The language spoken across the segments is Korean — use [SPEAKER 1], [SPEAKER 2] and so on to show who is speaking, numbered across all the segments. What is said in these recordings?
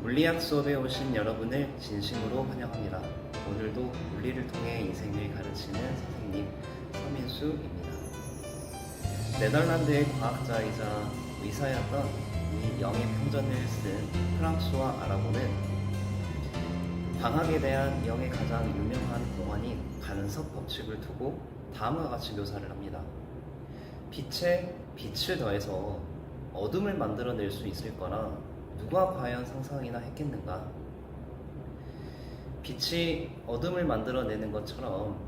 [SPEAKER 1] 물리학 수업에 오신 여러분을 진심으로 환영합니다. 오늘도 물리를 통해 인생을 가르치는 선생님 서민수입니다. 네덜란드의 과학자이자 의사였던 이 영의 평전을 쓴 프랑수와 아라고는 광학에 대한 영의 가장 유명한 공안인 간섭 법칙을 두고 다음과 같이 묘사를 합니다. 빛에 빛을 더해서 어둠을 만들어낼 수 있을 거나 누가 과연 상상이나 했겠는가? 빛이 어둠을 만들어내는 것처럼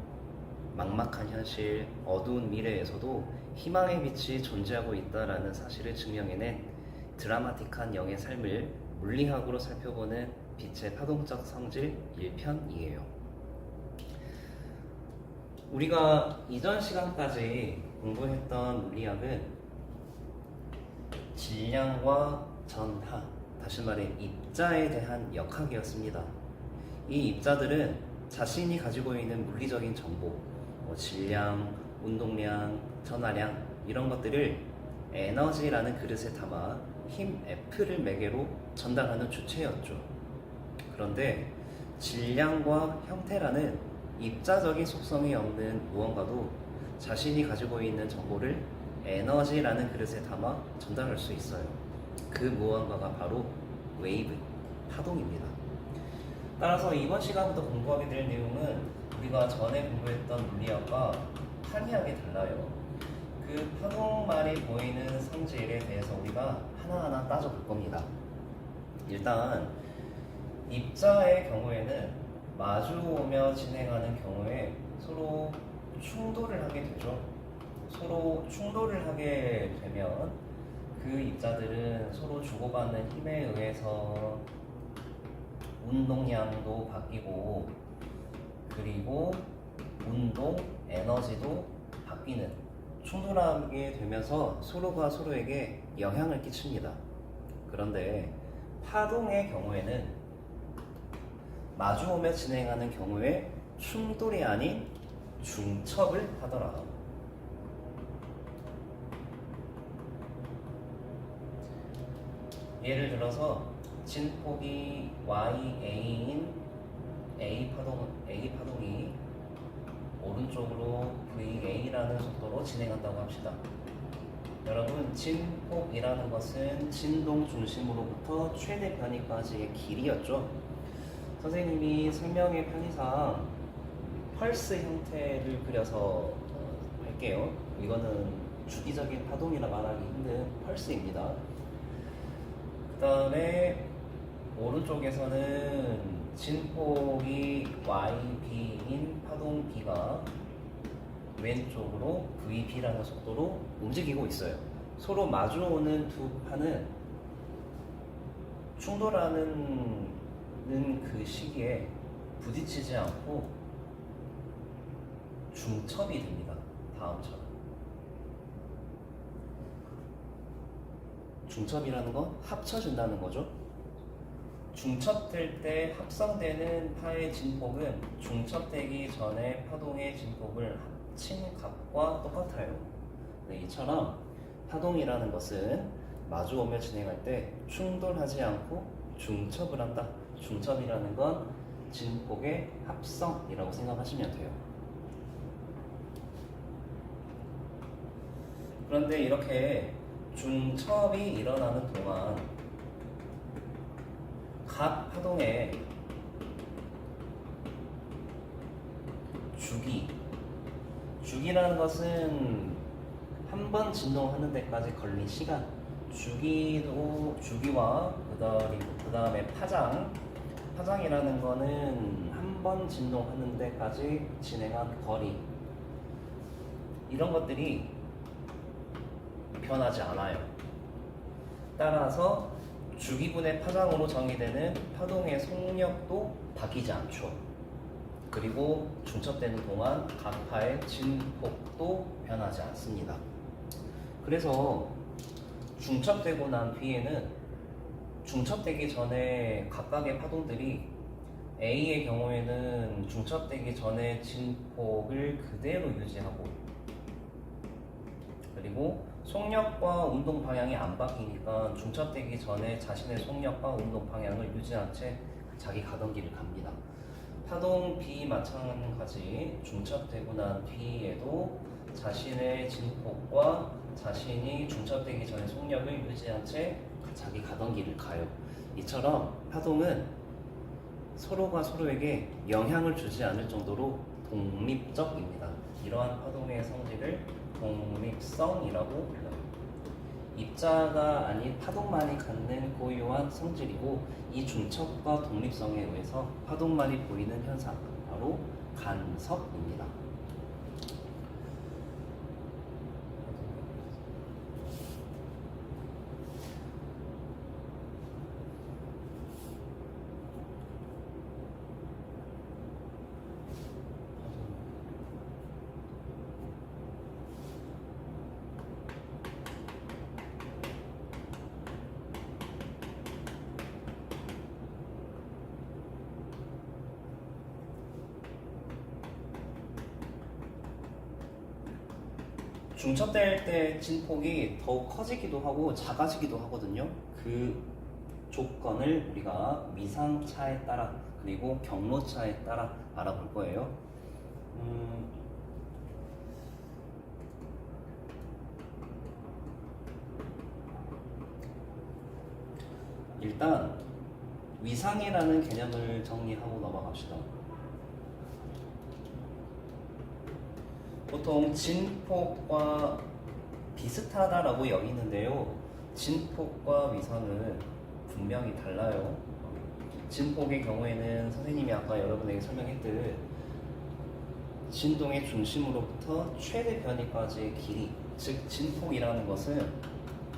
[SPEAKER 1] 막막한 현실, 어두운 미래에서도 희망의 빛이 존재하고 있다라는 사실을 증명해낸 드라마틱한 영의 삶을 물리학으로 살펴보는 빛의 파동적 성질 1편이에요. 우리가 이전 시간까지 공부했던 물리학은 질량과 전하, 다시 말해 입자에 대한 역학이었습니다. 이 입자들은 자신이 가지고 있는 물리적인 정보, 질량, 운동량, 전하량 이런 것들을 에너지라는 그릇에 담아 힘 F를 매개로 전달하는 주체였죠. 그런데 질량과 형태라는 입자적인 속성이 없는 무언가도 자신이 가지고 있는 정보를 에너지라는 그릇에 담아 전달할 수 있어요. 그 무언가가 바로 웨이브, 파동입니다. 따라서 이번 시간부터 공부하게 될 내용은 우리가 전에 공부했던 물리학과 한이하게 달라요. 그 파동말이 보이는 성질에 대해서 우리가 하나하나 따져볼 겁니다. 일단 입자의 경우에는 마주오며 진행하는 경우에 서로 충돌을 하게 되죠. 서로 충돌을 하게 되면 그 입자들은 서로 주고받는 힘에 의해서 운동량도 바뀌고 그리고 운동, 에너지도 바뀌는 충돌하게 되면서 서로가 서로에게 영향을 끼칩니다. 그런데 파동의 경우에는 마주오며 진행하는 경우에 충돌이 아닌 중첩을 하더라. 예를 들어서 진폭이 YA인 A 파동이 오른쪽으로 VA라는 속도로 진행한다고 합시다. 여러분, 진폭이라는 것은 진동 중심으로부터 최대 편의까지의 길이였죠. 선생님이 설명의 편의상 펄스 형태를 그려서 할게요. 이거는 주기적인 파동이라 말하기 힘든 펄스입니다. 그 다음에 오른쪽에서는 진폭이 YB인 파동 B가 왼쪽으로 VB라는 속도로 움직이고 있어요. 서로 마주오는 두 판은 충돌하는 그 시기에 부딪히지 않고 중첩이 됩니다. 다음처럼. 중첩이라는 건 합쳐진다는 거죠. 중첩될 때 합성되는 파의 진폭은 중첩되기 전에 파동의 진폭을 합친 값과 똑같아요. 네, 이처럼 파동이라는 것은 마주오며 진행할 때 충돌하지 않고 중첩을 한다. 중첩이라는 건 진폭의 합성이라고 생각하시면 돼요. 그런데 이렇게 중첩이 일어나는 동안 각 파동의 주기라는 것은 한 번 진동하는 데까지 걸린 시간, 주기와 그 다음에 파장이라는 거는 한 번 진동하는 데까지 진행한 거리, 이런 것들이 변하지 않아요. 따라서 주기분의 파장으로 정의되는 파동의 속력도 바뀌지 않죠. 그리고 중첩되는 동안 각 파의 진폭도 변하지 않습니다. 그래서 중첩되고 난 뒤에는 중첩되기 전에 각각의 파동들이 A의 경우에는 중첩되기 전에 진폭을 그대로 유지하고, 그리고 속력과 운동 방향이 안 바뀌니까 중첩되기 전에 자신의 속력과 운동 방향을 유지한 채 자기 가던 길을 갑니다. 파동 B 마찬가지 중첩되고 난 뒤에도 자신의 진폭과 자신이 중첩되기 전에 속력을 유지한 채 자기 가던 길을 가요. 이처럼 파동은 서로가 서로에게 영향을 주지 않을 정도로 독립적입니다. 이러한 파동의 성질을 독립성이라고 불러요. 입자가 아닌 파동만이 갖는 고유한 성질이고, 이 중첩과 독립성에 의해서 파동만이 보이는 현상, 바로 간섭입니다. 중첩될 때 진폭이 더욱 커지기도 하고 작아지기도 하거든요. 그 조건을 우리가 위상차에 따라 그리고 경로차에 따라 알아볼 거예요. 일단 위상이라는 개념을 정리하고 넘어갑시다. 보통 진폭과 비슷하다라고 여기는데요. 진폭과 위상은 분명히 달라요. 진폭의 경우에는 선생님이 아까 여러분에게 설명했듯 진동의 중심으로부터 최대 변이까지의 길이, 즉 진폭이라는 것은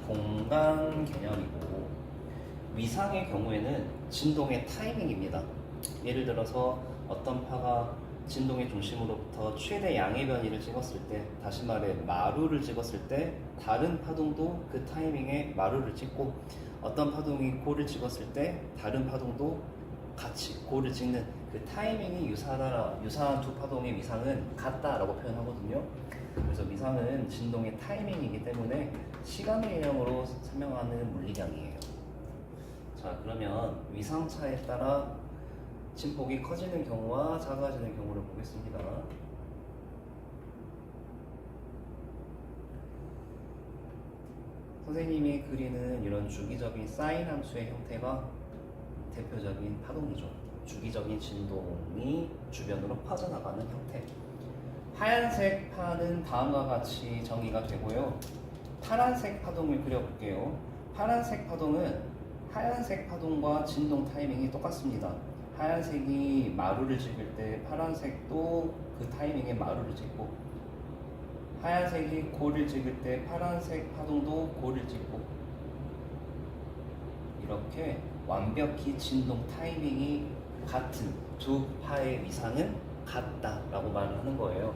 [SPEAKER 1] 공간 개념이고, 위상의 경우에는 진동의 타이밍입니다. 예를 들어서 어떤 파가 진동의 중심으로부터 최대 양의 변이를 찍었을 때, 다시 말해 마루를 찍었을 때 다른 파동도 그 타이밍에 마루를 찍고, 어떤 파동이 고를 찍었을 때 다른 파동도 같이 고를 찍는 그 타이밍이 유사한 두 파동의 위상은 같다라고 표현하거든요. 그래서 위상은 진동의 타이밍이기 때문에 시간 개념으로 설명하는 물리량이에요. 자, 그러면 위상차에 따라 진폭이 커지는 경우와 작아지는 경우를 보겠습니다. 선생님이 그리는 이런 주기적인 사인 함수의 형태가 대표적인 파동이죠. 주기적인 진동이 주변으로 퍼져나가는 형태. 하얀색 파는 다음과 같이 정의가 되고요. 파란색 파동을 그려볼게요. 파란색 파동은 하얀색 파동과 진동 타이밍이 똑같습니다. 하얀색이 마루를 찍을 때 파란색도 그 타이밍에 마루를 찍고, 하얀색이 고를 찍을 때 파란색 파동도 고를 찍고, 이렇게 완벽히 진동 타이밍이 같은 두 파의 위상은 같다라고 말을 하는 거예요.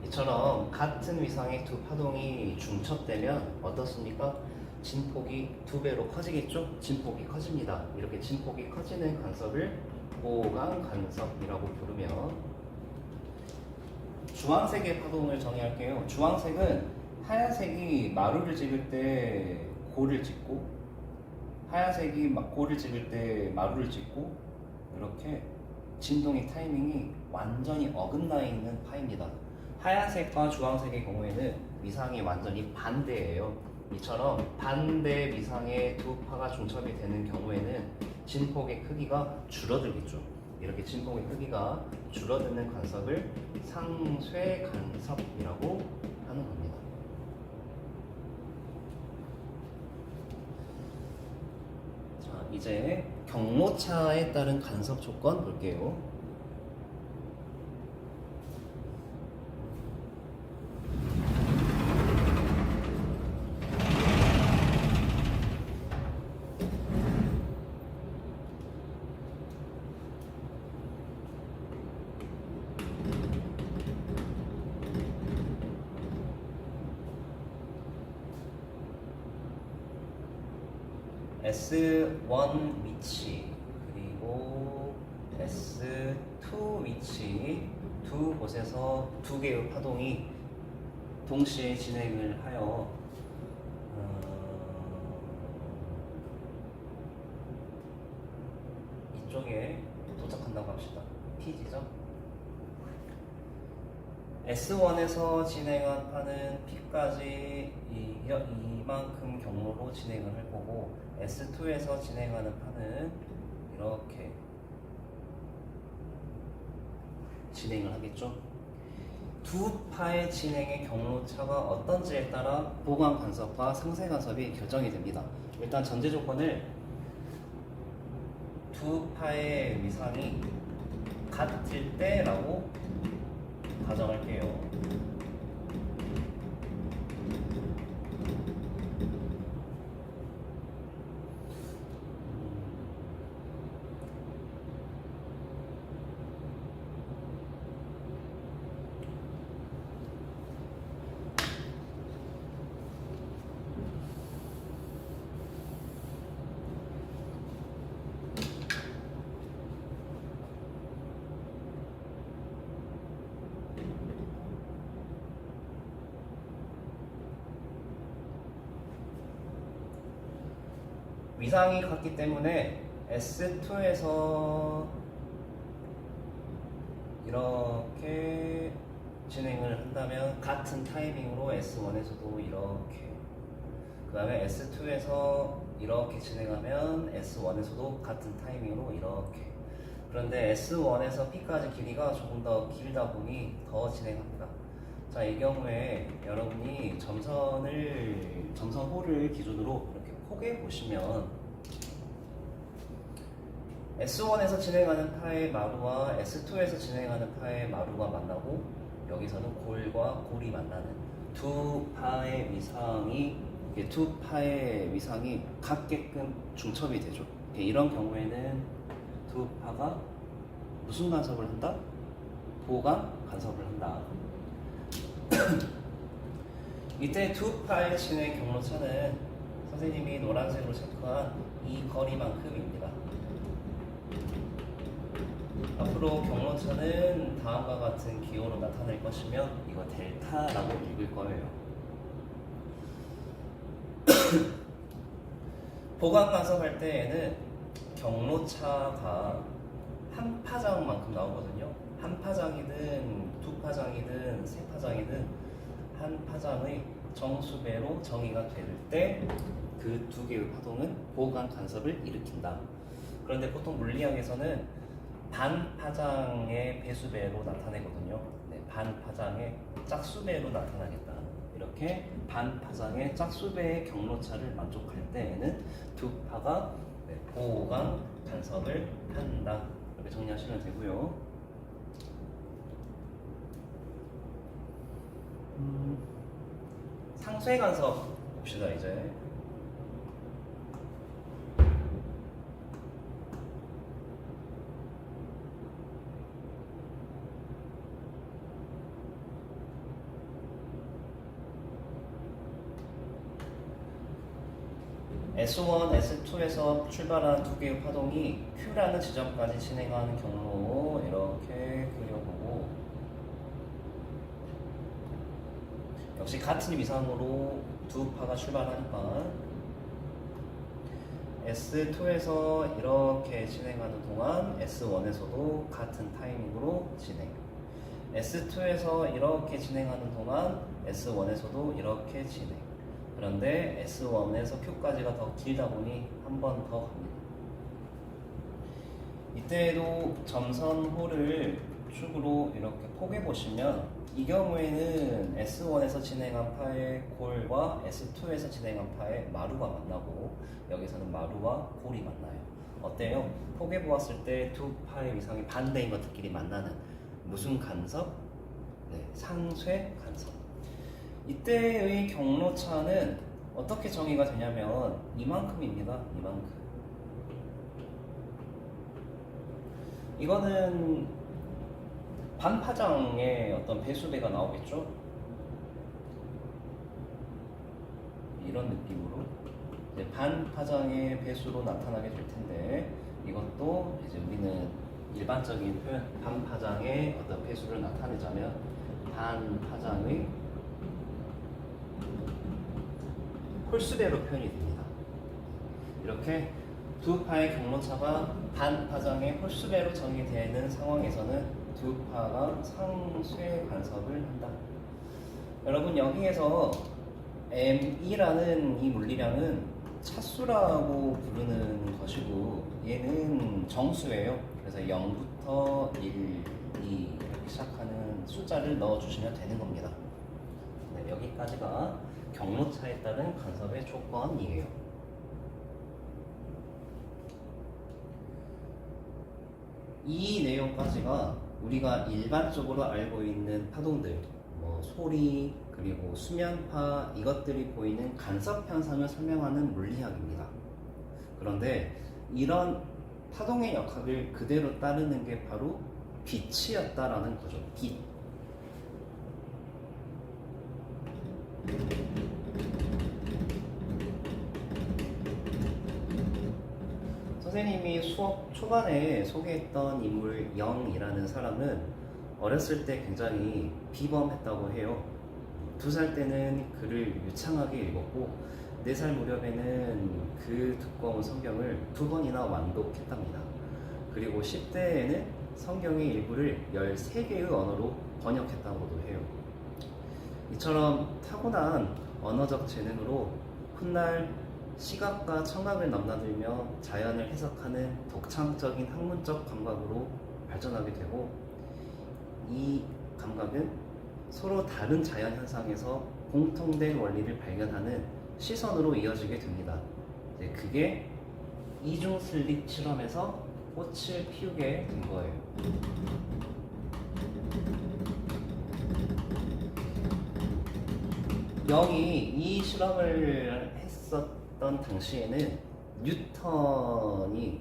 [SPEAKER 1] 이처럼 같은 위상의 두 파동이 중첩되면 어떻습니까? 진폭이 두 배로 커지겠죠? 진폭이 커집니다. 이렇게 진폭이 커지는 간섭을 보강 간섭이라고 부르며, 주황색의 파동을 정의할게요. 주황색은 하얀색이 마루를 찍을 때 고를 찍고, 하얀색이 고를 찍을 때 마루를 찍고, 이렇게 진동의 타이밍이 완전히 어긋나 있는 파입니다. 하얀색과 주황색의 경우에는 위상이 완전히 반대예요. 이처럼 반대 위상의 두 파가 중첩이 되는 경우에는 진폭의 크기가 줄어들겠죠. 이렇게 진폭의 크기가 줄어드는 간섭을 상쇄 간섭이라고 하는 겁니다. 자, 이제 경로차에 따른 간섭 조건 볼게요. S1 위치 그리고 S2 위치 두 곳에서 두 개의 파동이 동시에 진행을 하여 이쪽에 도착한다고 합시다. P지점. S1에서 진행한 파는 P까지 이만큼 경로로 진행을 할 거고, S2에서 진행하는 파는 이렇게 진행을 하겠죠. 두 파의 진행의 경로차가 어떤지에 따라 보강 간섭과 상쇄 간섭이 결정이 됩니다. 일단 전제 조건을 두 파의 위상이 같을 때라고 가정할게요. 위상이 같기 때문에 S2에서 이렇게 진행을 한다면 같은 타이밍으로 S1에서도 이렇게, 그 다음에 S2에서 이렇게 진행하면 S1에서도 같은 타이밍으로 이렇게. 그런데 S1에서 P까지 길이가 조금 더 길다 보니 더 진행합니다. 자, 이 경우에 여러분이 점선호를 기준으로 이렇게 포개 보시면 S1에서 진행하는 파의 마루와 S2에서 진행하는 파의 마루가 만나고, 여기서는 골과 골이 만나는 두 파의 위상이 같게끔 중첩이 되죠. 이런 경우에는 두 파가 무슨 간섭을 한다? 보강 간섭을 한다. 이때 두 파의 진행 경로차는 선생님이 노란색으로 체크한 이 거리만큼입니다. 앞으로 경로차는 다음과 같은 기호로 나타낼 것이며, 이거 델타라고 읽을 거예요. 보강 간섭할 때에는 경로차가 한 파장만큼 나오거든요. 한 파장이든 두 파장이든 세 파장이든 한 파장의 정수배로 정의가 될 때 그 두 개의 파동은 보강 간섭을 일으킨다. 그런데 보통 물리학에서는 반 파장의 배수배로 나타내거든요. 네, 반 파장의 짝수배로 나타나겠다. 이렇게 반 파장의 짝수배의 경로차를 만족할 때에는 두 파가 보강 간섭을 한다. 이렇게 정리하시면 되고요. 상쇄 간섭 봅시다. 이제 S1, S2에서 출발한 두 개의 파동이 Q라는 지점까지 진행하는 경로 이렇게 그려보고, 역시 같은 위상으로 두 파가 출발하니까 S2에서 이렇게 진행하는 동안 S1에서도 같은 타이밍으로 진행, S2에서 이렇게 진행하는 동안 S1에서도 이렇게 진행. 그런데 S1에서 Q까지가 더 길다 보니 한 번 더 갑니다. 이때에도 점선호를 축으로 이렇게 포개 보시면, 이 경우에는 S1에서 진행한 파의 골과 S2에서 진행한 파의 마루가 만나고, 여기서는 마루와 골이 만나요. 어때요? 포개 보았을 때 두 파의 위상이 반대인 것들끼리 만나는 무슨 간섭? 네, 상쇄 간섭. 이때의 경로차는 어떻게 정의가 되냐면 이만큼입니다. 이만큼. 이거는 반파장의 어떤 배수배가 나오겠죠? 이런 느낌으로 이제 반파장의 배수로 나타나게 될 텐데, 이것도 이제 우리는 일반적인 표현 반파장의 어떤 배수를 나타내자면 반파장의 홀수배로 표현이 됩니다. 이렇게 두 파의 경로차가 반파장의 홀수배로 전개되는 상황에서는 두 파가 상쇄 간섭을 한다. 여러분 여기에서 m이라는 이 물리량은 차수라고 부르는 것이고 얘는 정수예요. 그래서 0부터 1, 2 이렇게 시작하는 숫자를 넣어주시면 되는 겁니다. 네, 여기까지가 경로차에 따른 간섭의 조건이에요. 이 내용까지가 우리가 일반적으로 알고 있는 파동들, 뭐 소리, 그리고 수면파 이것들이 보이는 간섭 현상을 설명하는 물리학입니다. 그런데 이런 파동의 역학을 그대로 따르는 게 바로 빛이었다라는 거죠. 빛. 선생님이 수업 초반에 소개했던 인물 영이라는 사람은 어렸을 때 굉장히 비범했다고 해요. 2살 때는 글을 유창하게 읽었고 4살 무렵에는 그 두꺼운 성경을 2번이나 완독했답니다. 그리고 10대에는 성경의 일부를 13개의 언어로 번역했다고도 해요. 이처럼 타고난 언어적 재능으로 훗날 시각과 청각을 넘나들며 자연을 해석하는 독창적인 학문적 감각으로 발전하게 되고 이 감각은 서로 다른 자연 현상에서 공통된 원리를 발견하는 시선으로 이어지게 됩니다. 그게 이중슬립 실험에서 꽃을 피우게 된 거예요. 영이 이 실험을 했었던 당시에는 뉴턴이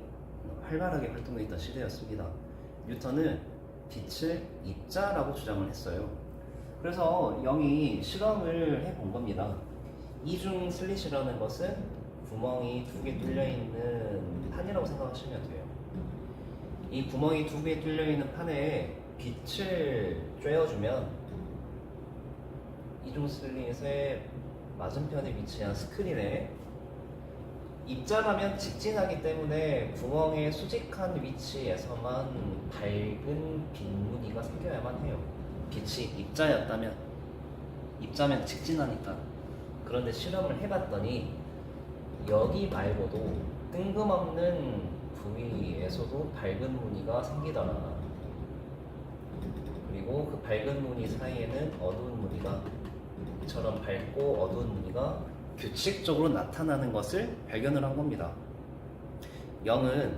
[SPEAKER 1] 활발하게 활동했던 시대였습니다. 뉴턴은 빛을 입자라고 주장을 했어요. 그래서 영이 실험을 해본 겁니다. 이중 슬릿이라는 것은 구멍이 2개 뚫려있는 판이라고 생각하시면 돼요. 이 구멍이 2개 뚫려있는 판에 빛을 쬐어주면 이중 슬릿의 맞은편에 위치한 스크린에 입자라면 직진하기 때문에 구멍의 수직한 위치에서만 밝은 빛 무늬가 생겨야만 해요. 빛이 입자면 직진하니까. 그런데 실험을 해봤더니 여기 말고도 뜬금없는 부위에서도 밝은 무늬가 생기더라. 그리고 그 밝은 무늬 사이에는 어두운 무늬가 이처럼 밝고 어두운 무늬가 규칙적으로 나타나는 것을 발견을 한 겁니다. 영은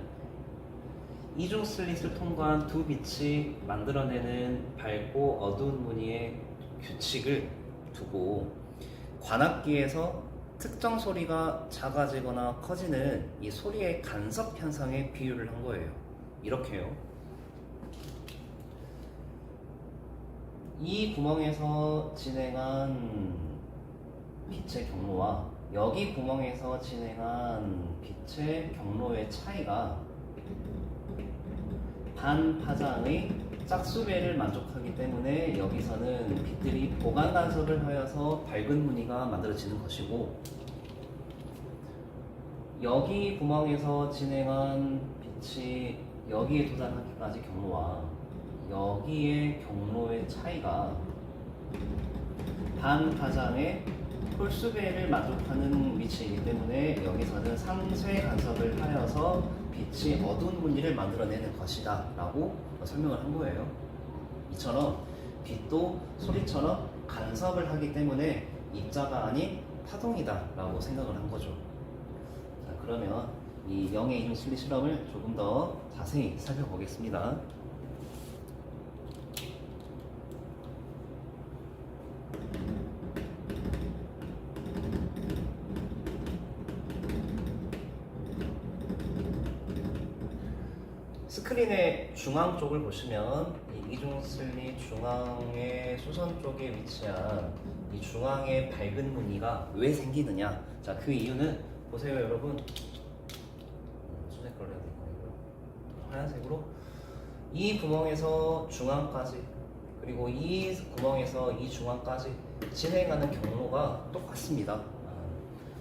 [SPEAKER 1] 이중 슬릿을 통과한 두 빛이 만들어내는 밝고 어두운 무늬의 규칙을 두고 관악기에서 특정 소리가 작아지거나 커지는 이 소리의 간섭 현상에 비유를 한 거예요. 이렇게요. 이 구멍에서 진행한 빛의 경로와 여기 구멍에서 진행한 빛의 경로의 차이가 반파장의 짝수배를 만족하기 때문에 여기서는 빛들이 보강 간섭을 하여서 밝은 무늬가 만들어지는 것이고 여기 구멍에서 진행한 빛이 여기에 도달하기까지 경로와 여기의 경로의 차이가 반파장의 홀수배를 만족하는 위치이기 때문에 여기서는 상쇄 간섭을 하여서 빛이 어두운 무늬를 만들어내는 것이다 라고 설명을 한 거예요. 이처럼 빛도 소리처럼 간섭을 하기 때문에 입자가 아닌 파동이다 라고 생각을 한 거죠. 자, 그러면 이 영의 이중 슬릿 실험을 조금 더 자세히 살펴보겠습니다. 스크린의 중앙 쪽을 보시면 이 이중 슬릿 중앙의 수선 쪽에 위치한 이 중앙의 밝은 무늬가 왜 생기느냐? 자, 그 이유는 보세요, 여러분. 수색 걸려야 될 거고요. 하얀색으로 이 구멍에서 중앙까지 그리고 이 구멍에서 이 중앙까지 진행하는 경로가 똑같습니다.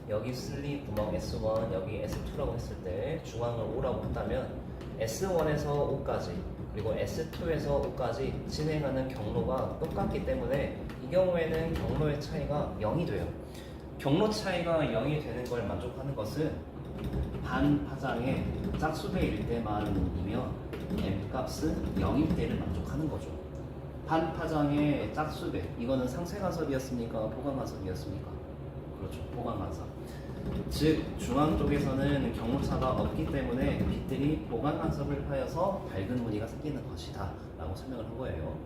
[SPEAKER 1] 여기 슬립 구멍 S1, 여기 S2라고 했을 때 중앙을 O라고 한다면 S1에서 O까지 그리고 S2에서 O까지 진행하는 경로가 똑같기 때문에 이 경우에는 경로의 차이가 0이 돼요. 경로 차이가 0이 되는 걸 만족하는 것은 반파장의 짝수배일 때만이며 M값은 0일 때를 만족하는 거죠. 반파장의 짝수배, 이거는 상쇄간섭이었습니까? 보강간섭이었습니까? 그렇죠, 보강간섭. 즉 중앙 쪽에서는 경로차가 없기 때문에 빛들이 보강간섭을 하여서 밝은 무늬가 생기는 것이다 라고 설명을 한 거예요.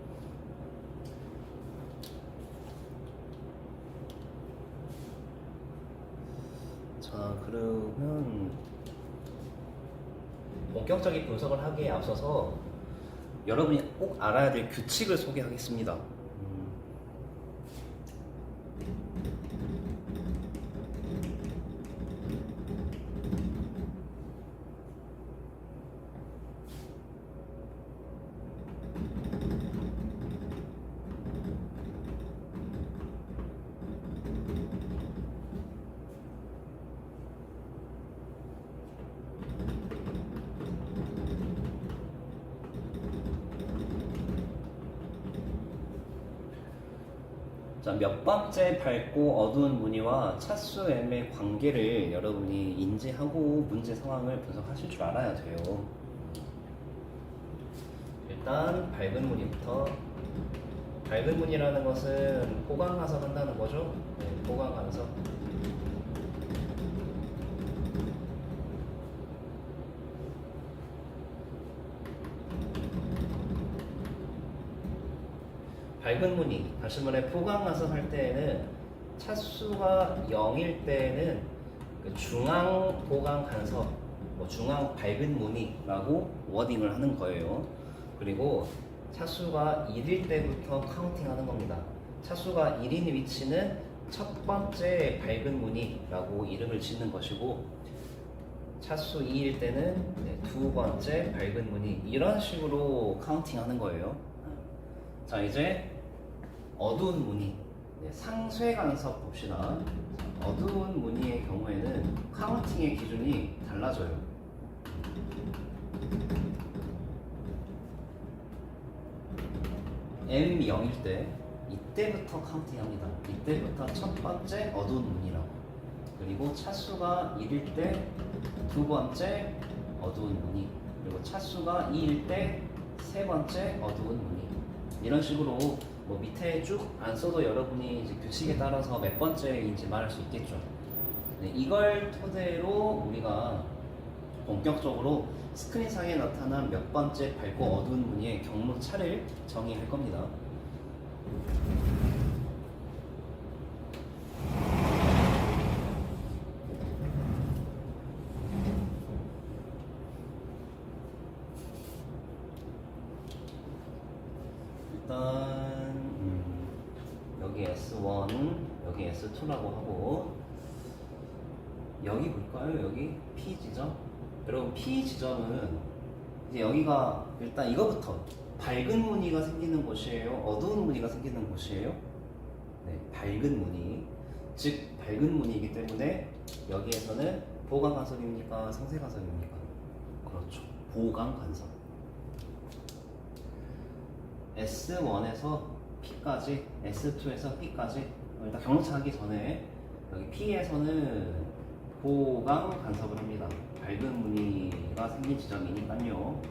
[SPEAKER 1] 자, 그러면 본격적인 분석을 하기에 앞서서 여러분이 꼭 알아야 될 규칙을 소개하겠습니다. 자, 몇 번째 밝고 어두운 무늬와 차수 M의 관계를 여러분이 인지하고 문제 상황을 분석하실 줄 알아야 돼요. 일단 밝은 무늬부터. 밝은 무늬라는 것은 보강간섭 한다는 거죠. 네, 보강간섭. 밝은 무늬, 다시 말해 보강간섭 할 때에는 차수가 0일 때에는 그 중앙 보강간섭, 중앙 밝은 무늬라고 워딩을 하는 거예요. 그리고 차수가 1일 때부터 카운팅하는 겁니다. 차수가 1인 위치는 첫 번째 밝은 무늬라고 이름을 짓는 것이고, 차수 2일 때는 두 번째 밝은 무늬, 이런 식으로 카운팅하는 거예요. 자, 이제 어두운 무늬, 상쇄간섭 봅시다. 어두운 무늬의 경우에는 카운팅의 기준이 달라져요. M0일 때 이때부터 카운팅합니다. 이때부터 첫 번째 어두운 무늬라고. 그리고 차수가 1일 때 두 번째 어두운 무늬, 그리고 차수가 2일 때 세 번째 어두운 무늬. 이런 식으로 밑에 쭉 안 써도 여러분이 이제 규칙에 따라서 몇 번째인지 말할 수 있겠죠. 네, 이걸 토대로 우리가 본격적으로 스크린상에 나타난 몇 번째 밝고 어두운 무늬의 경로차를 정의할 겁니다. 일단 여기 S1, 여기 S2라고 하고, 여기 볼까요? 여기 P 지점. 여러분 P 지점은 이제 여기가 일단 이거부터 밝은 무늬가 생기는 곳이에요? 어두운 무늬가 생기는 곳이에요? 네, 밝은 무늬. 즉 밝은 무늬이기 때문에 여기에서는 보강간섭입니까? 상쇄간섭입니까? 그렇죠. 보강간섭. S1에서 P까지, S2에서 P까지, 일단 경로차 하기 전에 여기 P에서는 보강 간섭을 합니다. 밝은 무늬가 생긴 지점이니까요.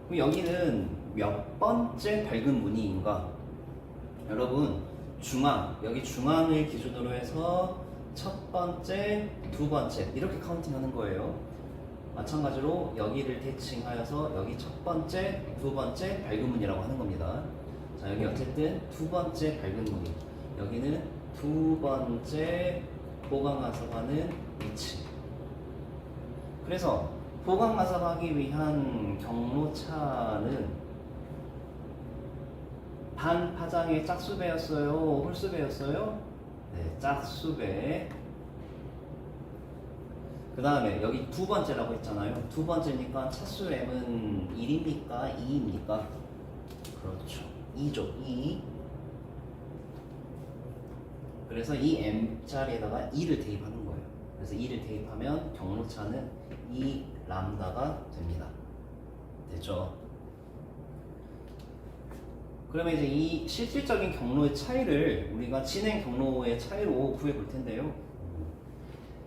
[SPEAKER 1] 그럼 여기는 몇 번째 밝은 무늬인가? 여러분, 중앙, 여기 중앙을 기준으로 해서 첫 번째, 두 번째 이렇게 카운팅하는 거예요. 마찬가지로 여기를 대칭하여서 여기 첫 번째, 두 번째 밝은 무늬라고 하는 겁니다. 자, 여기 어쨌든 두 번째 밝은 무늬, 여기는 두 번째 보강간섭하는 위치. 그래서 보강간섭하기 위한 경로차는 반파장의 짝수배였어요? 홀수배였어요? 네, 짝수배. 그 다음에 여기 두 번째라고 했잖아요. 두 번째니까 차수 m은 1입니까? 2입니까? 그렇죠. 2죠. 2. 그래서 이 m자리에다가 2를 대입하는 거예요. 그래서 2를 대입하면 경로차는 2 람다가 됩니다. 됐죠? 그러면 이제 이 실질적인 경로의 차이를 우리가 진행 경로의 차이로 구해 볼 텐데요.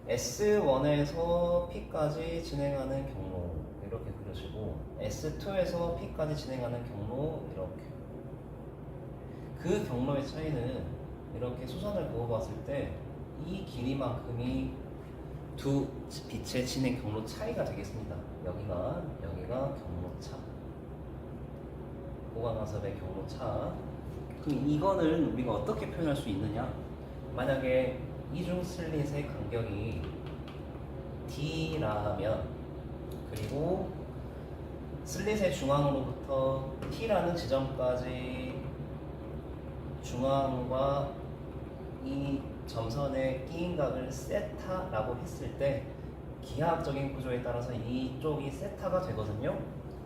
[SPEAKER 1] S1에서 P까지 진행하는 경로 이렇게 그려지고 S2에서 P까지 진행하는 경로 이렇게. 그 경로의 차이는 이렇게 수선을 그어봤을 때 이 길이만큼이 두 빛의 진행 경로 차이가 되겠습니다. 여기가 경로차. 보강화섭의 경로차. 그럼 이거는 우리가 어떻게 표현할 수 있느냐? 만약에 이중 슬릿의 간격이 D라면 그리고 슬릿의 중앙으로부터 T라는 지점까지 중앙과 이 점선의 끼인각을 세타라고 했을 때 기하학적인 구조에 따라서 이쪽이 세타가 되거든요.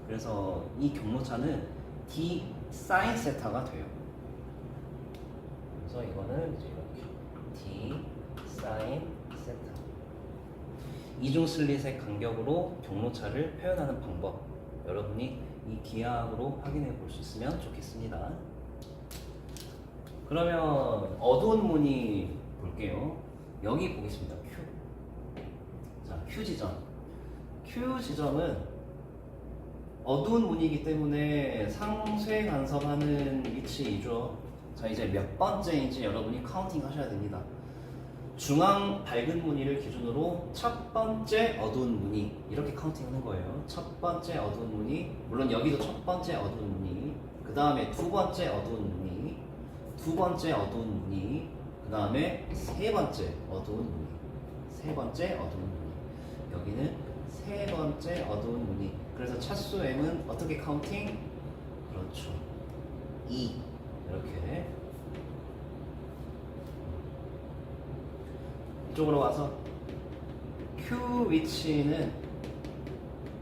[SPEAKER 1] 그래서 이 경로차는 D 사인 세타가 돼요. 그래서 이거는 이제 이렇게 D 사인 세타. 이중 슬릿의 간격으로 경로차를 표현하는 방법, 여러분이 이 기하학으로 확인해 볼 수 있으면 좋겠습니다. 그러면 어두운 무늬 볼게요. 여기 보겠습니다. Q. 자, Q 지점. Q 지점은 어두운 무늬이기 때문에 상쇄 간섭하는 위치이죠. 자, 이제 몇 번째인지 여러분이 카운팅 하셔야 됩니다. 중앙 밝은 무늬를 기준으로 첫 번째 어두운 무늬 이렇게 카운팅하는 거예요. 첫 번째 어두운 무늬, 물론 여기도 첫 번째 어두운 무늬, 그 다음에 두 번째 어두운 무늬, 두 번째 어두운 무늬, 그 다음에 세 번째 어두운 무늬, 세 번째 어두운 무늬. 여기는 세 번째 어두운 무늬. 그래서 차수 m은 어떻게 카운팅? 그렇죠. 2 이렇게. 이쪽으로 와서 Q 위치는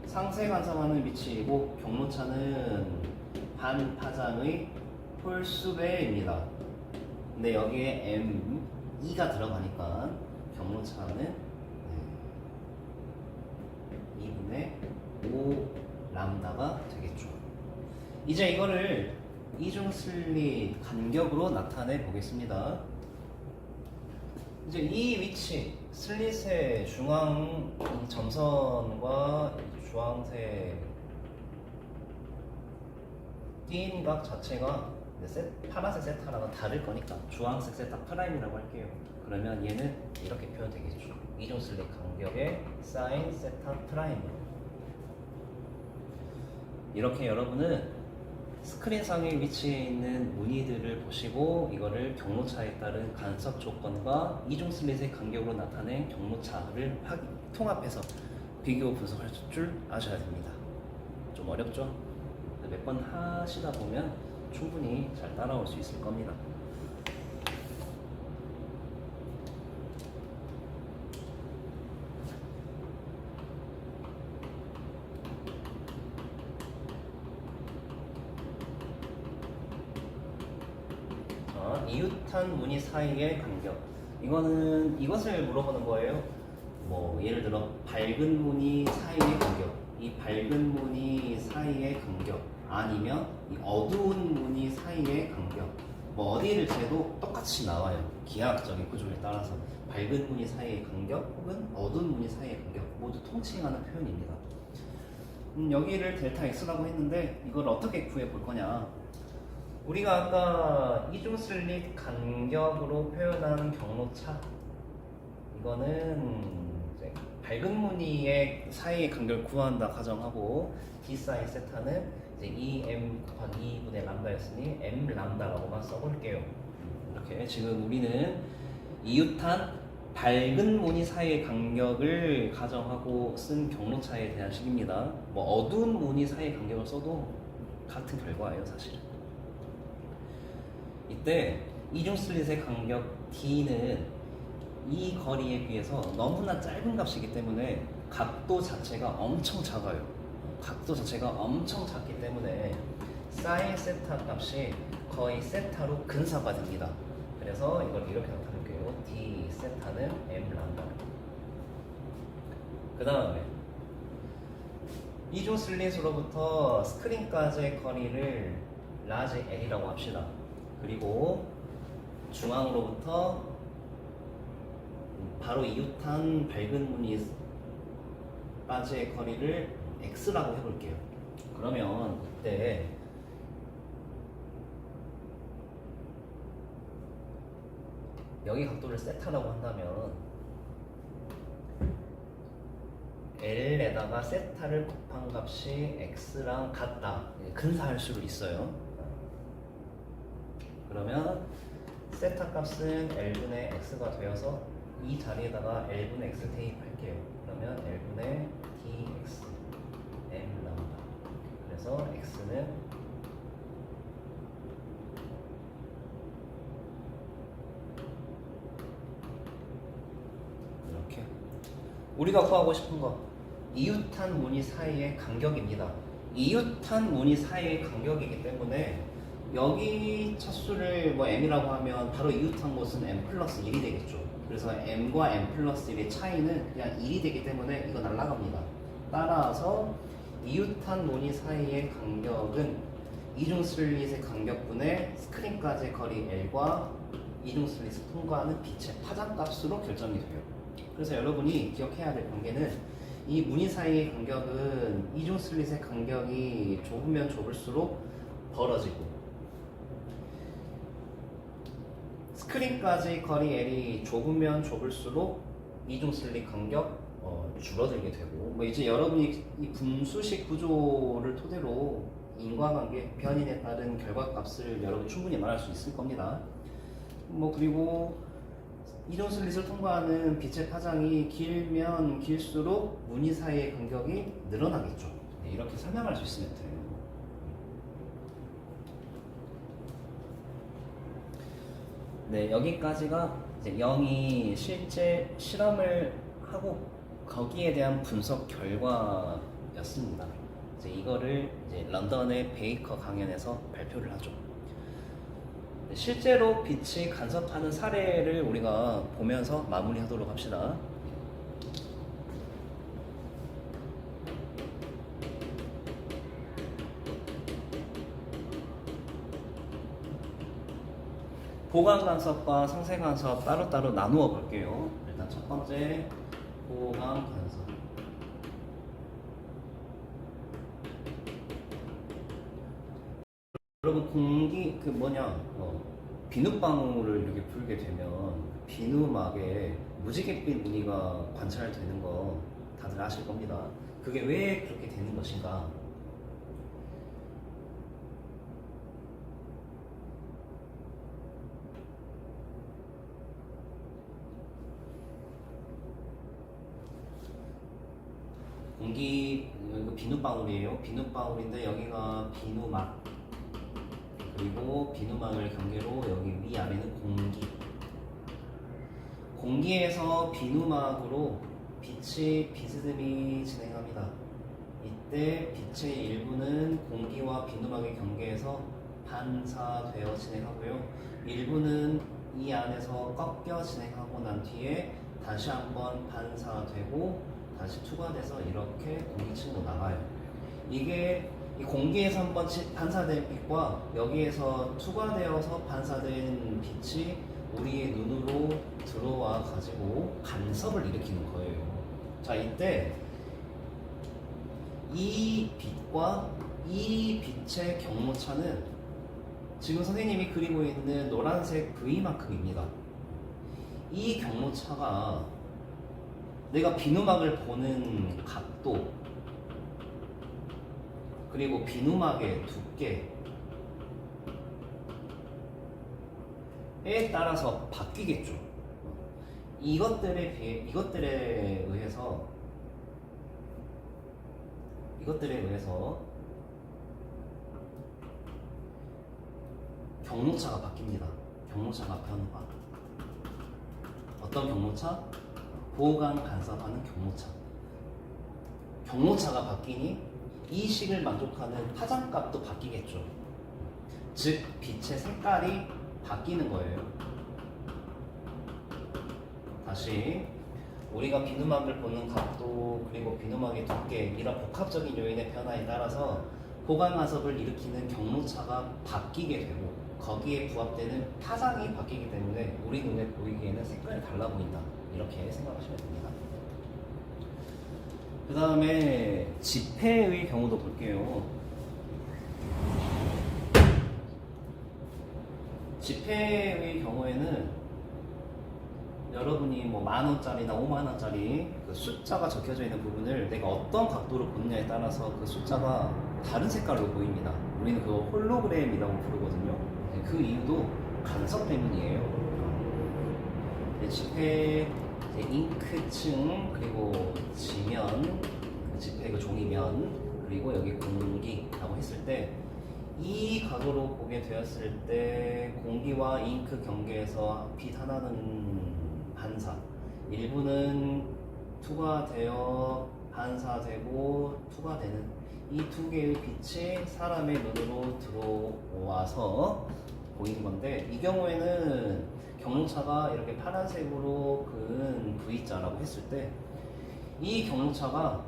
[SPEAKER 1] 상쇄 간섭하는 위치이고 경로차는 반파장의 홀수배입니다. 근데 여기에 M, 2가 들어가니까 경로차는 2분의 5 람다가 되겠죠. 이제 이거를 이중 슬릿 간격으로 나타내 보겠습니다. 이제 이 위치, 슬릿의 중앙 점선과 주황색 띠인각 자체가 파란색 세타랑은 다를 거니까 주황색 세타 프라임이라고 할게요. 그러면 얘는 이렇게 표현되겠죠. 이중 슬릿 간격의 사인 세타 프라임으로. 이렇게 여러분은 스크린상에 위치해 있는 무늬들을 보시고 이거를 경로차에 따른 간섭 조건과 이중 슬릿의 간격으로 나타낸 경로차를 통합해서 비교 분석할 줄 아셔야 됩니다. 좀 어렵죠? 몇 번 하시다 보면 충분히 잘 따라올 수 있을 겁니다. 이웃한 무늬 사이의 간격. 이거는 이것을 물어보는 거예요. 뭐 예를 들어 밝은 무늬 사이의 간격, 이 밝은 무늬 사이의 간격, 아니면 이 어두운 무늬 사이의 간격. 뭐 어디를 재도 똑같이 나와요. 기하학적인 구조에 따라서 밝은 무늬 사이의 간격 혹은 어두운 무늬 사이의 간격 모두 통칭하는 표현입니다. 여기를 델타 x라고 했는데 이걸 어떻게 구해 볼 거냐? 우리가 아까 이중 슬릿 간격으로 표현하는 경로차, 이거는 이제 밝은 무늬의 사이의 간격을 구한다 가정하고 D 사인 세타는 이제 2m 곱하기 2분의 람다였으니 m 람다라고만 써볼게요. 이렇게 지금 우리는 이웃한 밝은 무늬 사이의 간격을 가정하고 쓴 경로차에 대한 식입니다. 뭐 어두운 무늬 사이의 간격을 써도 같은 결과예요, 사실은. 이때 이중 슬릿의 간격 D는 이 거리에 비해서 너무나 짧은 값이기 때문에 각도 자체가 엄청 작아요. 각도 자체가 엄청 작기 때문에 사인 세타 값이 거의 세타로 근사가 됩니다. 그래서 이걸 이렇게 나타낼게요. d 세타는 m 람다. 그 다음에 이중 슬릿으로부터 스크린까지의 거리를 라지 L이라고 합시다. 그리고 중앙으로부터 바로 이웃한 밝은 무늬까지의 거리를 X라고 해볼게요. 그러면 이때 여기 각도를 세타라고 한다면 L에다가 세타를 곱한 값이 X랑 같다. 근사할 수도 있어요. 그러면 세타 값은 L분의 X가 되어서 이 자리에다가 L분의 X 대입할게요. 그러면 L분의 dx m 람다. 그래서 X는 이렇게 우리가 구하고 싶은 거 이웃한 무늬 사이의 간격입니다. 이웃한 무늬 사이의 간격이기 때문에 여기 차수를 뭐 m이라고 하면 바로 이웃한 곳은 m 플러스 1이 되겠죠. 그래서 m과 m 플러스 1의 차이는 그냥 1이 되기 때문에 이거 날라갑니다. 따라서 이웃한 무늬 사이의 간격은 이중 슬릿의 간격분의 스크린까지의 거리 L과 이중 슬릿을 통과하는 빛의 파장값으로 결정이 돼요. 그래서 여러분이 기억해야 될 관계는 이 무늬 사이의 간격은 이중 슬릿의 간격이 좁으면 좁을수록 벌어지고 스크린까지 거리 L이 좁으면 좁을수록 이중 슬릿 간격 줄어들게 되고 뭐 이제 여러분이 이 분수식 구조를 토대로 인과관계 변인에 따른 결과값을 여러분 충분히 말할 수 있을 겁니다. 뭐 그리고 이중 슬릿을 통과하는 빛의 파장이 길면 길수록 무늬 사이의 간격이 늘어나겠죠. 네, 이렇게 설명할 수 있으면 돼요. 네, 여기까지가 이제 영이 실제 실험을 하고 거기에 대한 분석 결과였습니다. 이제 이거를 이제 런던의 베이커 강연에서 발표를 하죠. 실제로 빛이 간섭하는 사례를 우리가 보면서 마무리하도록 합시다. 보강 간섭과 상세 간섭 따로따로 나누어 볼게요. 일단 첫 번째 보강 간섭. 여러분 공기 비눗방울을 이렇게 불게 되면 비누막에 무지갯빛 무늬가 관찰되는 거 다들 아실 겁니다. 그게 왜 그렇게 되는 것인가? 공기 이거 비눗방울이에요. 비눗방울인데 여기가 비누막 그리고 비누막을 경계로 여기 위아래는 공기. 공기에서 비누막으로 빛이 비스듬히 진행합니다. 이때 빛의 일부는 공기와 비누막의 경계에서 반사되어 진행하고요. 일부는 이 안에서 꺾여 진행하고 난 뒤에 다시 한번 반사되고 다시 투과돼서 이렇게 공기층으로 나가요. 이게 이 공기에서 한번 반사된 빛과 여기에서 투과되어서 반사된 빛이 우리의 눈으로 들어와 가지고 간섭을 일으키는 거예요. 자, 이때 이 빛과 이 빛의 경모차는 지금 선생님이 그리고 있는 노란색 V만큼입니다. 이 경모차가 내가 비누막을 보는 각도 그리고 비누막의 두께에 따라서 바뀌겠죠. 이것들에 의해서 경로차가 바뀝니다. 경로차가 변화. 어떤 경로차? 보강 간섭하는 경로차. 경로차가 바뀌니 이 식을 만족하는 파장값도 바뀌겠죠. 즉 빛의 색깔이 바뀌는 거예요. 다시 우리가 비누막을 보는 각도 그리고 비누막의 두께 이런 복합적인 요인의 변화에 따라서 보강 간섭을 일으키는 경로차가 바뀌게 되고 거기에 부합되는 파장이 바뀌기 때문에 우리 눈에 보이기에는 색깔이 달라 보인다. 이렇게 생각하시면 됩니다. 그 다음에 지폐의 경우도 볼게요. 지폐의 경우에는 여러분이 뭐 10,000원짜리나 50,000원짜리 그 숫자가 적혀져 있는 부분을 내가 어떤 각도로 보느냐에 따라서 그 숫자가 다른 색깔로 보입니다. 우리는 그거 홀로그램이라고 부르거든요. 그 이유도 간섭 때문이에요. 지폐 잉크층 그리고 지면 지폐 그 종이면 그리고 여기 공기라고 했을 때 이 각으로 보게 되었을 때 공기와 잉크 경계에서 빛 하나는 반사 일부는 투과되어 반사되고 투과되는 이 두 개의 빛이 사람의 눈으로 들어와서 보이는 건데 이 경우에는 경로차가 이렇게 파란색으로 그은 V자라고 했을 때 이 경로차가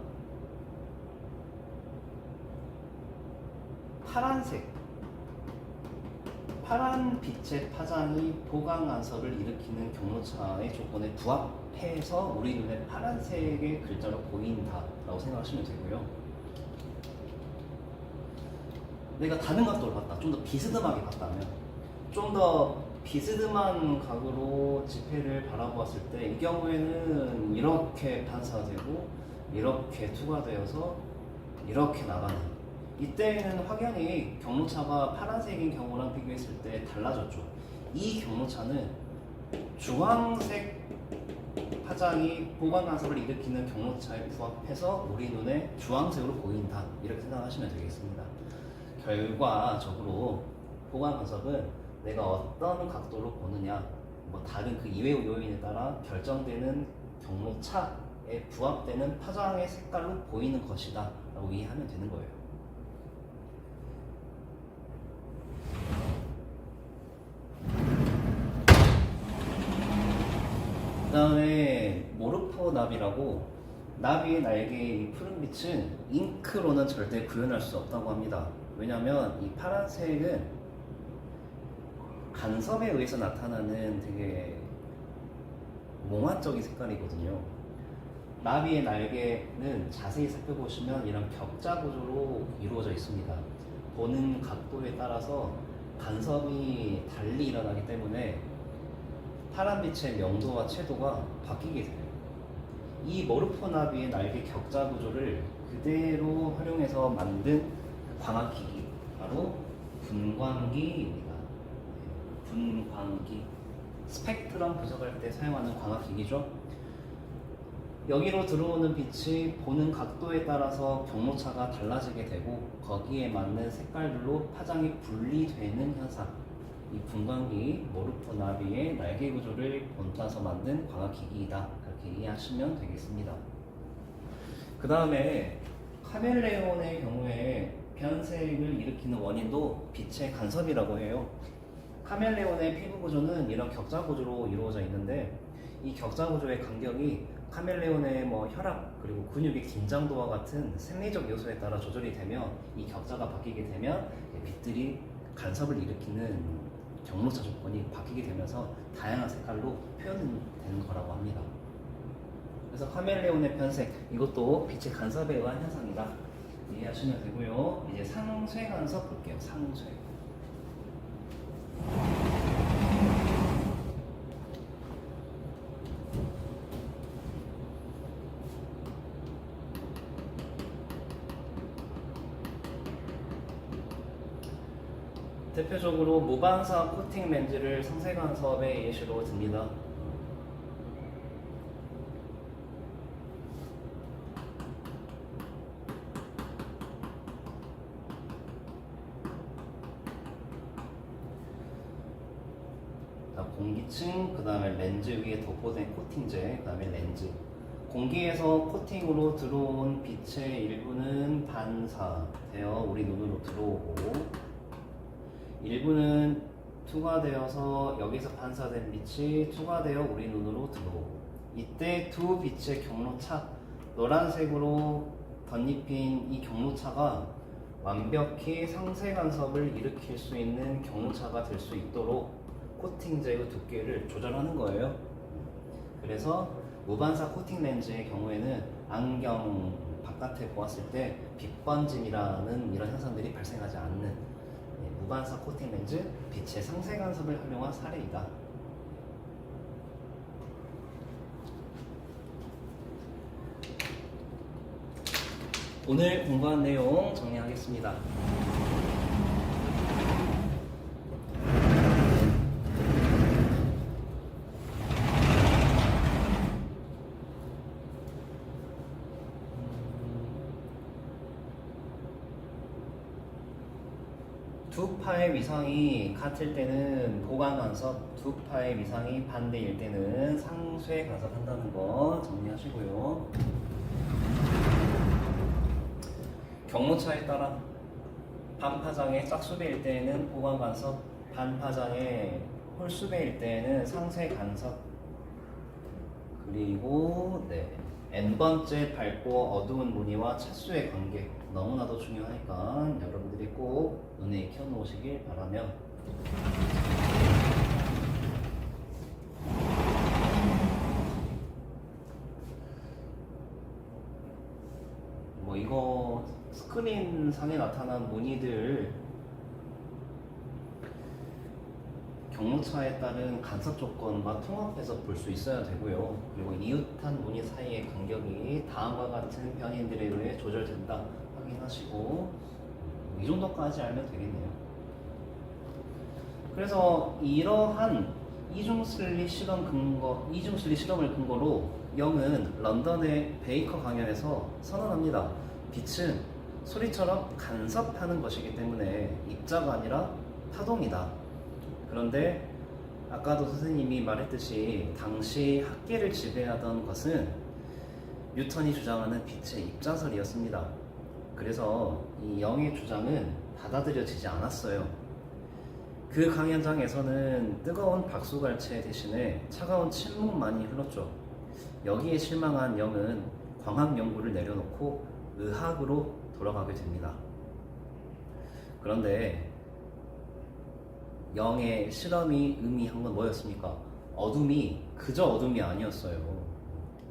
[SPEAKER 1] 파란 빛의 파장이 보강 간섭을 일으키는 경로차의 조건에 부합해서 우리 눈에 파란색의 글자로 보인다라고 생각하시면 되고요. 내가 다른 각도를 봤다. 좀 더 비스듬하게 봤다면 좀 더 비스듬한 각으로 지폐를 바라보았을 때 이 경우에는 이렇게 반사되고 이렇게 투과되어서 이렇게 나가는 이때는 확연히 경로차가 파란색인 경우랑 비교했을 때 달라졌죠. 이 경로차는 주황색 파장이 보강 간섭을 일으키는 경로차에 부합해서 우리 눈에 주황색으로 보인다. 이렇게 생각하시면 되겠습니다. 결과적으로 보강 간섭은 내가 어떤 각도로 보느냐, 뭐 다른 그 이외의 요인에 따라 결정되는 경로차에 부합되는 파장의 색깔로 보이는 것이다 라고 이해하면 되는 거예요. 그 다음에 모르포 나비라고 나비의 날개의 이 푸른빛은 잉크로는 절대 구현할 수 없다고 합니다. 왜냐하면 이 파란색은 간섭에 의해서 나타나는 되게 몽환적인 색깔이거든요. 나비의 날개는 자세히 살펴보시면 이런 격자 구조로 이루어져 있습니다. 보는 각도에 따라서 간섭이 달리 일어나기 때문에 파란빛의 명도와 채도가 바뀌게 돼요. 이 모르포 나비의 날개 격자 구조를 그대로 활용해서 만든 광학기기, 바로 분광기입니다. 분광기, 스펙트럼 분석할 때 사용하는 광학기기죠. 여기로 들어오는 빛이 보는 각도에 따라서 경로차가 달라지게 되고 거기에 맞는 색깔들로 파장이 분리되는 현상, 이 분광기 모르포 나비의 날개 구조를 본따서 만든 광학기기이다. 그렇게 이해하시면 되겠습니다. 그 다음에 카멜레온의 경우에 변색을 일으키는 원인도 빛의 간섭이라고 해요. 카멜레온의 피부 구조는 이런 격자 구조로 이루어져 있는데 이 격자 구조의 간격이 카멜레온의 뭐 혈압 그리고 근육의 긴장도와 같은 생리적 요소에 따라 조절이 되며 이 격자가 바뀌게 되면 빛들이 간섭을 일으키는 경로차 조건이 바뀌게 되면서 다양한 색깔로 표현되는 거라고 합니다. 그래서 카멜레온의 변색 이것도 빛의 간섭에 의한 현상이다 이해하시면 되고요. 이제 상쇄 간섭 볼게요. 상쇄. 대표적으로 무반사 코팅 렌즈를 상쇄 간섭의 예시로 듭니다. 공기층, 그 다음에 렌즈 위에 덮어된 코팅제, 그 다음에 렌즈. 공기에서 코팅으로 들어온 빛의 일부는 반사되어 우리 눈으로 들어오고, 일부는 투과되어서 여기서 반사된 빛이 투과되어 우리 눈으로 들어오고, 이때 두 빛의 경로차, 노란색으로 덧입힌 이 경로차가 완벽히 상세 간섭을 일으킬 수 있는 경로차가 될 수 있도록 코팅제의 두께를 조절하는 거예요. 그래서 무반사 코팅 렌즈의 경우에는 안경 바깥에 보았을 때 빛번짐이라는 이런 현상들이 발생하지 않는 무반사 코팅 렌즈, 빛의 상세 간섭을 활용한 사례이다. 오늘 공부한 내용 정리하겠습니다. 두 파의 위상이 같을 때는 보강 간섭, 두 파의 위상이 반대일 때는 상쇄 간섭한다는 거 정리하시고요. 경로차에 따라 반파장의 짝수배일 때에는 보강 간섭, 반파장의 홀수배일 때에는 상쇄 간섭. 그리고 n번째 밝고 어두운 무늬와 채수의 관계 너무나도 중요하니까 여러분들이 꼭 눈에 익혀 놓으시길 바라며, 이거 스크린 상에 나타난 무늬들 경로차에 따른 간섭 조건과 통합해서 볼 수 있어야 되고요. 그리고 이웃한 무늬 사이의 간격이 다음과 같은 변인들에 의해 조절된다 확인하시고, 이 정도까지 알면 되겠네요. 그래서 이러한 이중슬릿 실험을 근거로 영은 런던의 베이커 강연에서 선언합니다. 빛은 소리처럼 간섭하는 것이기 때문에 입자가 아니라 파동이다. 그런데 아까도 선생님이 말했듯이 당시 학계를 지배하던 것은 뉴턴이 주장하는 빛의 입자설이었습니다. 그래서 이 영의 주장은 받아들여지지 않았어요. 그 강연장에서는 뜨거운 박수갈채 대신에 차가운 침묵만이 흘렀죠. 여기에 실망한 영은 광학 연구를 내려놓고 의학으로 돌아가게 됩니다. 그런데 영의 실험이 의미한 건 뭐였습니까? 어둠이 그저 어둠이 아니었어요.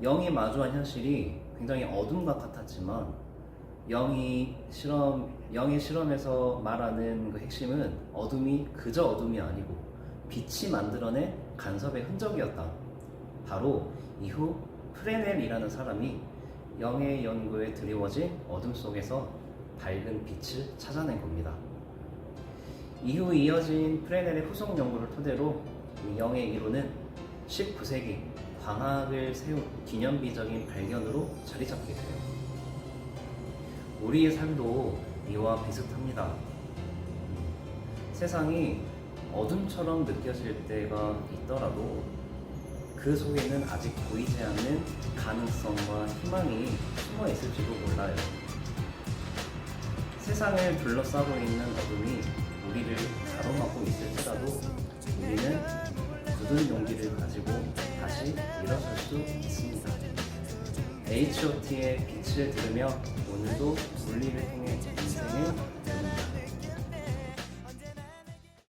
[SPEAKER 1] 영이 마주한 현실이 굉장히 어둠과 같았지만 영의 실험에서 말하는 그 핵심은 어둠이 그저 어둠이 아니고 빛이 만들어낸 간섭의 흔적이었다. 바로 이후 프레넬이라는 사람이 영의 연구에 드리워진 어둠 속에서 밝은 빛을 찾아낸 겁니다. 이후 이어진 프레넬의 후속 연구를 토대로 이 영의 이론은 19세기 광학을 세운 기념비적인 발견으로 자리 잡게 돼요. 우리의 삶도 이와 비슷합니다. 세상이 어둠처럼 느껴질 때가 있더라도 그 속에는 아직 보이지 않는 가능성과 희망이 숨어 있을지도 몰라요. 세상을 둘러싸고 있는 어둠이 우리를 가로막고 있을지라도 우리는 굳은 용기를 가지고 다시 일어설 수 있습니다. H.O.T의 빛을 들으며 오늘도 물리를 통해 인생을